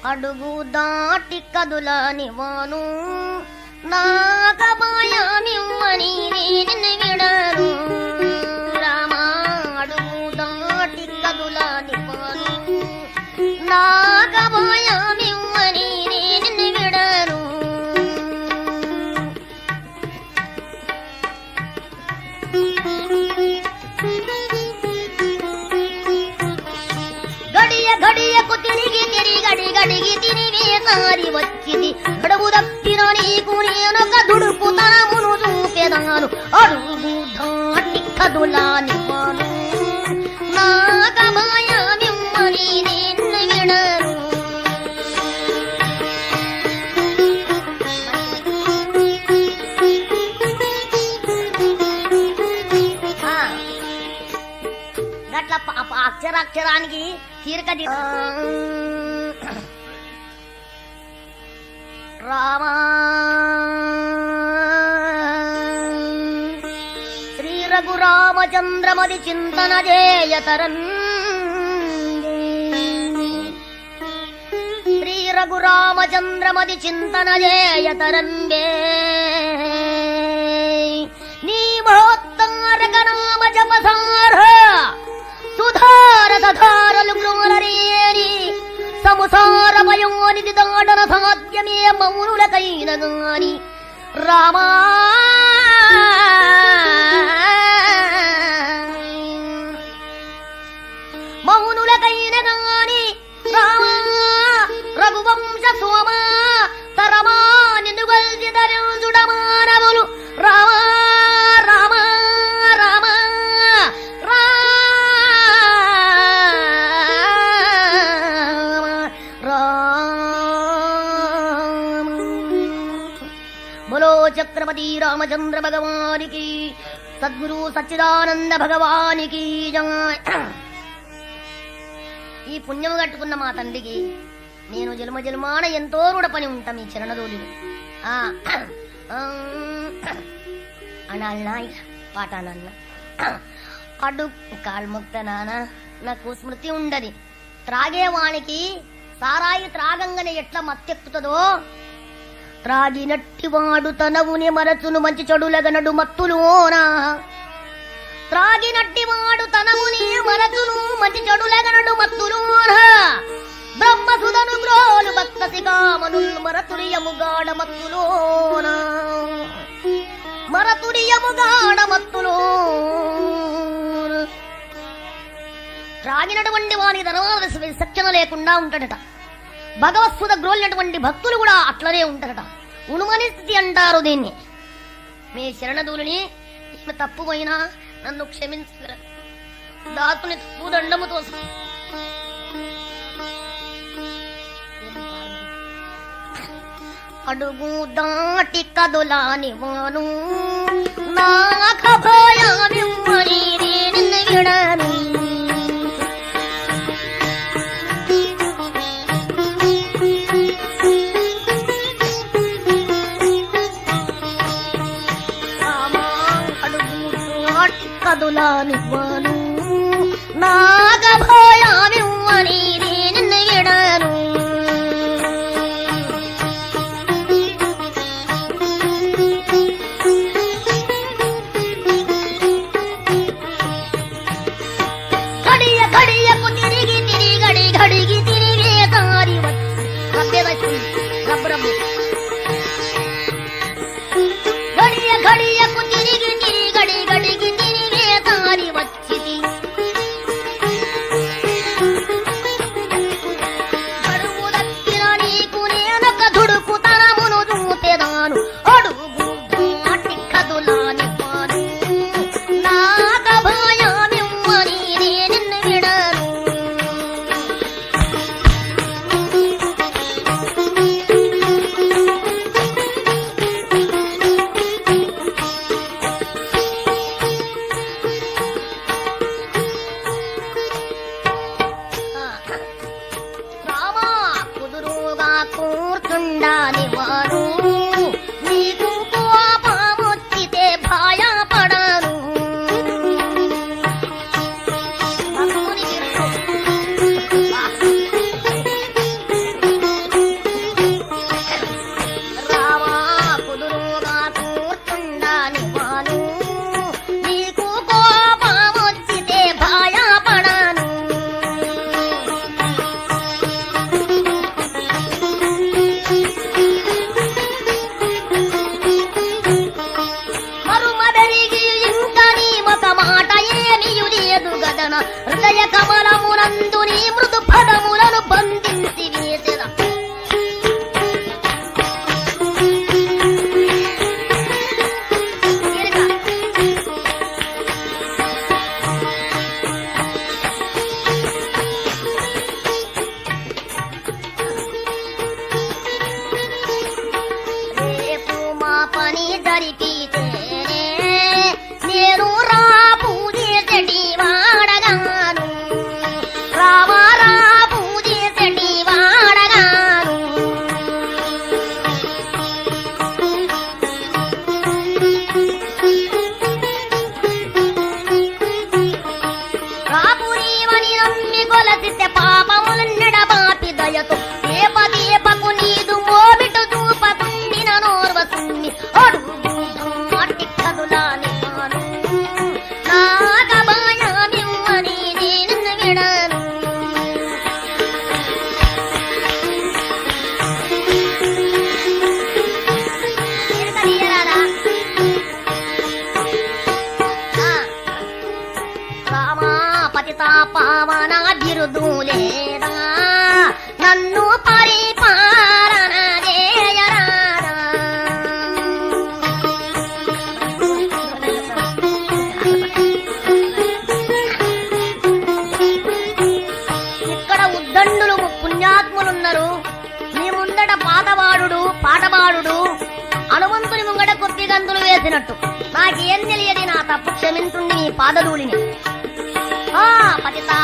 అడుగు దాటి కదులని వాను నాగమాయమివ్వని నేను విడను రామా అడుగు దాటి కదులని వాను నాగమాయమివ్వని నేను విడను గడియ గడియకు తిరిగి గడిగి తిరిగే సారి వచ్చింది గడువు దప్పిన నీకు నేనొక దుడుపు తనమును చూపెదాను అడుగు దాటి కదులాని వాను నాగమాయమివ్వని నేను విడను గట్ల అక్షరాక్షరానికి తీరిక రామా శ్రీ రఘురామచంద్రమది చింతన జేయతరం శ్రీ రఘురామచంద్రమది చింతన జేయతరంబే నీ మహోత్తారక నామ జపసార సుధార సధారలు గ్లోరరేరి సంసార భయోనిధి దాడన సాధ్యమే మౌనులకైన గాని రామా మౌనులకైన గాని రామా రఘువంశ సోమా తరమా నిన్ను గల్చి ధరించుడమానవులు రామా రామా రామా చక్రవర్తి రామచంద్ర భగవానికి సద్గురు సచ్చిదానంద భగవానికి ఈ పుణ్యం కట్టుకున్న మా తండ్రికి నేను జన్మ జన్మాన ఎంతో రుణ పని ఉంటాం ఈ చరణదోలిని అనాలనా పాట అన్న అడు కాల్ముక్త నాన్న నాకు స్మృతి ఉండది త్రాగేవానికి సారాయి త్రాగంగానే ఎట్లా మత్తెక్కుతుందో త్రాగినట్టివాడు తనవుని మరచును మంచి చెడులగనడు మత్తులోనా త్రాగినట్టివాడు తనవుని మరచును మంచి చెడులగనడు మత్తులోనా బ్రహ్మసుధను గ్రోలు భక్త శిఖామనుల్ మరతురియముగాడ మత్తులోనా మరతురియముగాడ మత్తులోన త్రాగినటువంటి వానికి ధనవాద విచక్షణ లేకుండా ఉంటాడట భగవత్సుధ గ్రోలినటువంటి భక్తులు కూడా అట్లనే ఉంటారట ఉనుమని స్థితి అంటారు దీన్ని మీ శరణదూలిని తప్పుపోయినా నన్ను క్షమించగల దాతుని పూదండముతో అడుగు దాటి కదులాని వాను నాక భయామివ్వని నేను విడను కదులానివ్వను నాగభయామివ్వని నేను విడను గడియ గడియకు తిరిగి గడిగి తిరిగే దారి వచ్చి గడియ గడియకు తిరిగి గడిగి దారి వచ్చిది గడువు దక్కిన నీకు నేనొక దుడుకు తనమును చూపెదాను అడుగు దాటి కదులాని వాను నాక భయామివ్వని నేను విడను కూర్చుండాలి వారు నీకు కోపమొచ్చితే భయపడను కమలమునందు నీ మృదు పదములను బంధించి వేసెద రేపు మా పని జరిపితేనే నేను రా పూజేసటి వాడగాను రామారా పూజేసటి వాడగాను రాపురీవని నమ్మి కొలసితే పాపములన్నడ బాపి దయతో దీపకు నీదు మోబిటు చూపకుండిన నోర్వసుని అడుగు మాటి కదులాని మాను నాగభయమిమ్మని నేను విడను రామాపతితా పావన బిరుదులేదా నన్ను పరిపాలన చేయరాదా ఇక్కడ ఉద్దండులు పుణ్యాత్ములున్నారు మీ ముందట పాటబాడు హనుమంతుని ముంగట కొద్ది గంతులు వేసినట్టు నాకేం తెలియదు నా తప్పు క్షమించుండి నీ పాదధూళిని పతితా